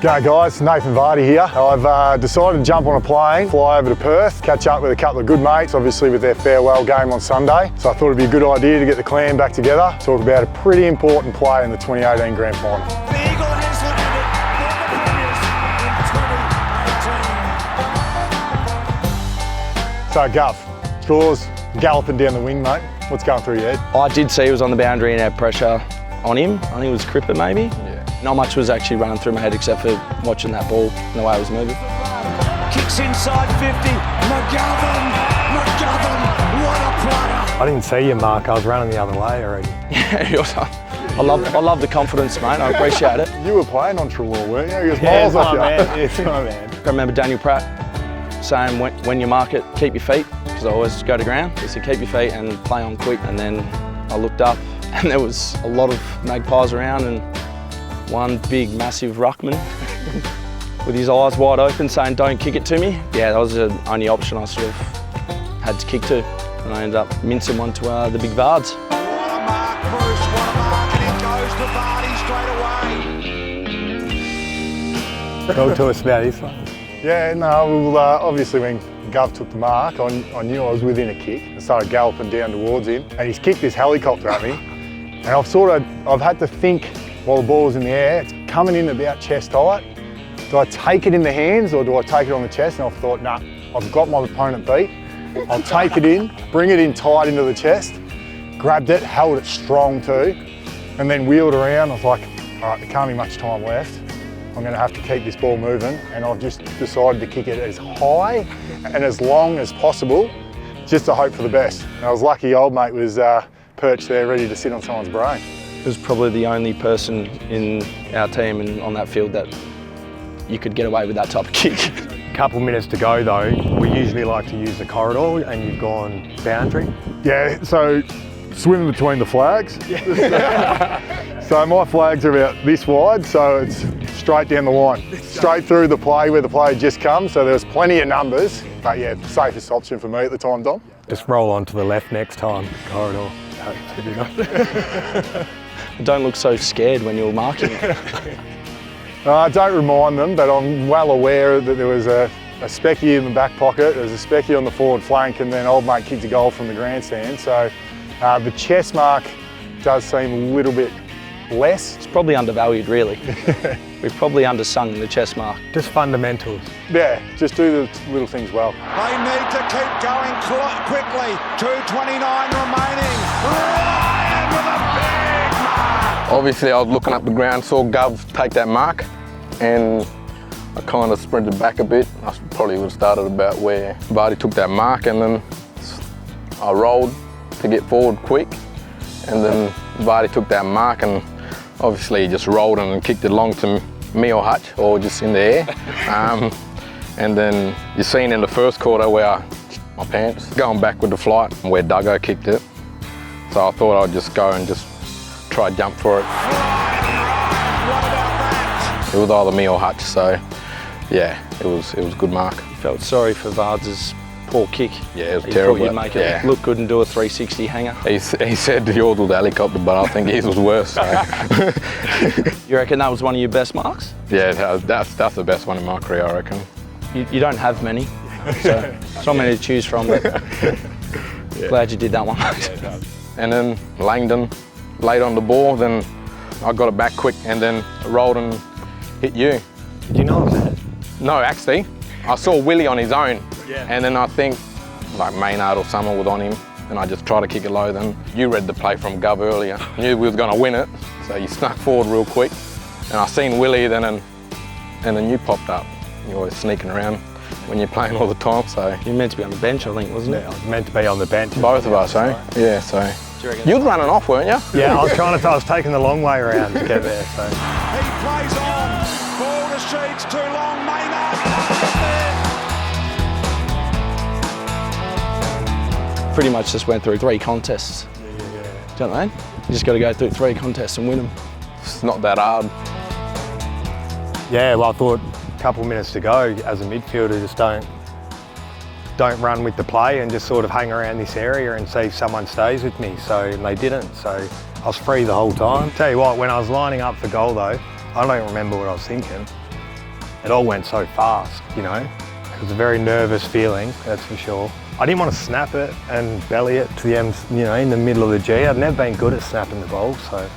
G'day guys, Nathan Vardy here. I've decided to jump on a plane, fly over to Perth, catch up with a couple of good mates, obviously with their farewell game on Sunday. So I thought it'd be a good idea to get the clan back together, talk about a pretty important play in the 2018 Grand Final. The Eagle has landed for the premiers in 2018. So Guff, scores, galloping down the wing, mate. What's going through your head? I did see he was on the boundary and had pressure on him. I think it was Cripper maybe. Yeah. Not much was actually running through my head except for watching that ball and the way it was moving. Kicks inside 50. McGovern, what a player. I didn't see you, Mark. I was running the other way already. Yeah, I love the confidence, mate. I appreciate it. You were playing on Trelaw, weren't you? He was miles off you. It's my man. I remember Daniel Pratt saying when you mark it, keep your feet, because I always go to ground. He said keep your feet and play on quick. And then I looked up and there was a lot of magpies around and one big, massive ruckman with his eyes wide open saying, don't kick it to me. Yeah, that was the only option I sort of had to kick to. And I ended up mincing one to the big Vards. What a mark, Bruce, what a mark. And it goes to Vardy straight away. Talk to us about this one. Yeah, no, well, obviously when Gov took the mark, I knew I was within a kick. I started galloping down towards him and he's kicked this helicopter at me. And I've had to think while the ball was in the air, it's coming in about chest height. Do I take it in the hands or do I take it on the chest? And I thought, nah, I've got my opponent beat. I'll take it in, bring it in tight into the chest, grabbed it, held it strong too, and then wheeled around. I was like, all right, there can't be much time left. I'm gonna have to keep this ball moving. And I've just decided to kick it as high and as long as possible, just to hope for the best. And I was lucky old mate was perched there ready to sit on someone's brain. He was probably the only person in our team and on that field that you could get away with that type of kick. A couple minutes to go though, we usually like to use the corridor and you've gone boundary. Yeah, so swimming between the flags. So my flags are about this wide, so it's straight down the line, straight through the play where the player just comes. So there's plenty of numbers, but yeah, safest option for me at the time, Dom. Just roll on to the left next time, corridor. Don't look so scared when you're marking it. Don't remind them, but I'm well aware that there was a specky in the back pocket, there was a specky on the forward flank, and then old mate kicked a goal from the grandstand. So the chest mark does seem a little bit less. It's probably undervalued, really. We've probably undersung the chest mark. Just fundamentals. Yeah, just do the little things well. They need to keep going quickly. 2:29 remaining. Ryan with a big mark. Obviously I was looking up the ground, saw Gov take that mark and I kind of sprinted back a bit. I probably would have started about where Vardy took that mark and then I rolled to get forward quick and then Vardy took that mark and obviously he just rolled and kicked it long to me or Hutch or just in the air. And then you've seen in the first quarter where I my pants, going back with the flight where Duggo kicked it. So I thought I'd just go and just try to jump for it. It was either me or Hutch, so yeah, it was a good mark. Felt sorry for Vards' poor kick. Yeah, it was he terrible. Thought you'd make it look good and do a 360 hanger. He said yours was the helicopter, but I think his was worse. So. You reckon that was one of your best marks? Yeah, that's the best one in my career, I reckon. You don't have many, so it's not many to choose from, but glad you did that one. And then Langdon laid on the ball, then I got it back quick and then rolled and hit you. Did you know that? No, actually, I saw Willie on his own, and then I think like Maynard or someone was on him, and I just tried to kick it low. Then you read the play from Gov earlier, knew we was going to win it, so you snuck forward real quick, and I seen Willie then, and then you popped up. You're always sneaking around when you're playing all the time, so. You were meant to be on the bench, I think, wasn't it? I was meant to be on the bench. Both of us, eh? Yeah, so. You was running off, weren't you? Yeah, I was taking the long way around to get there, so. He plays on. Ball to Sheets, too long. Maynard. Pretty much just went through 3 contests. Do you know what I mean? You just got to go through 3 contests and win them. It's not that hard. Yeah, well, I thought a couple of minutes to go as a midfielder, just don't run with the play and just sort of hang around this area and see if someone stays with me. So they didn't. So I was free the whole time. Tell you what, when I was lining up for goal though, I don't remember what I was thinking. It all went so fast, you know. It was a very nervous feeling, that's for sure. I didn't want to snap it and belly it to the end, you know, in the middle of the G. I'd never been good at snapping the ball, so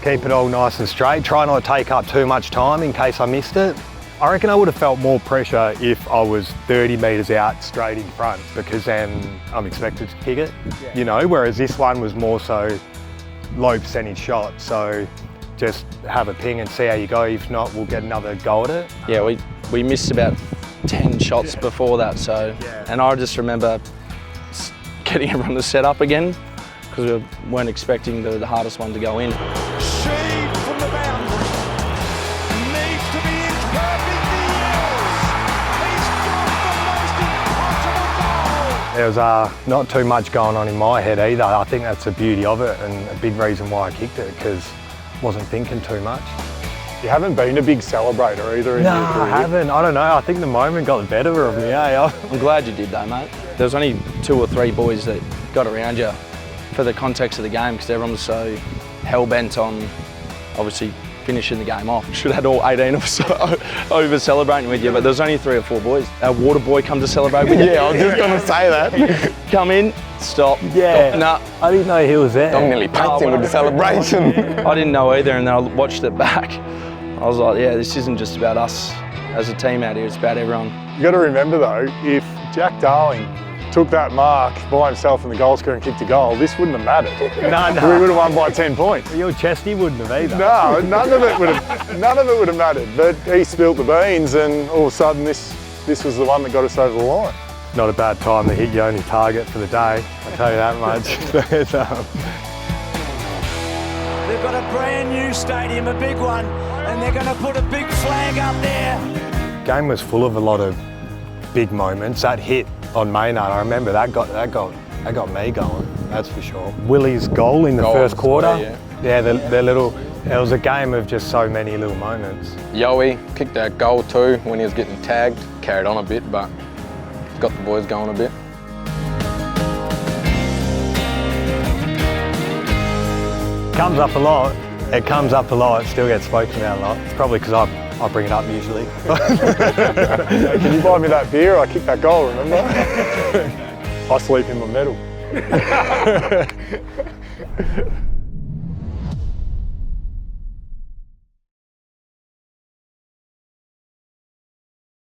keep it all nice and straight. Try not to take up too much time in case I missed it. I reckon I would have felt more pressure if I was 30 metres out straight in front, because then I'm expected to kick it, you know, whereas this one was more so low percentage shot. So just have a ping and see how you go. If not, we'll get another go at it. Yeah, we missed about 10 shots before that, so, and I just remember getting everyone to set up again because we weren't expecting the hardest one to go in. Sheed from the boundary. Needs to be in perfectly yours. He's got the most impossible goal. There was not too much going on in my head either. I think that's the beauty of it and a big reason why I kicked it, because I wasn't thinking too much. You haven't been a big celebrator either in No, your career. I haven't. I don't know. I think the moment got the better of me, eh? I'm glad you did though, mate. There was only 2 or 3 boys that got around you for the context of the game, because everyone was so hell-bent on obviously finishing the game off. Should have had all 18 of us over celebrating with you, but there was only 3 or 4 boys. Our water boy come to celebrate with you. Yeah, I was just going to say that. Come in, stop. Yeah. Nah. I didn't know he was there. I'm nearly packed him with the celebration. I didn't know either, and then I watched it back. I was like, yeah, this isn't just about us as a team out here, it's about everyone. You got to remember though, if Jack Darling took that mark by himself in the goal square and kicked a goal, this wouldn't have mattered. No. We would have won by 10 points. Your chesty wouldn't have either. No, none of it would have mattered. But he spilt the beans, and all of a sudden this was the one that got us over the line. Not a bad time to hit your only target for the day, I'll tell you that much. They've got a brand new stadium, a big one, and they're going to put a big flag up there. Game was full of a lot of big moments. That hit on Maynard, I remember that got me going, that's for sure. Willie's goal in the first quarter, yeah, their little, it was a game of just so many little moments. Yowie kicked that goal too when he was getting tagged. Carried on a bit, but got the boys going a bit. Comes up a lot. It comes up a lot. It still gets spoken about a lot. It's probably because I bring it up usually. Can you buy me that beer? I kicked that goal, remember? I sleep in my medal.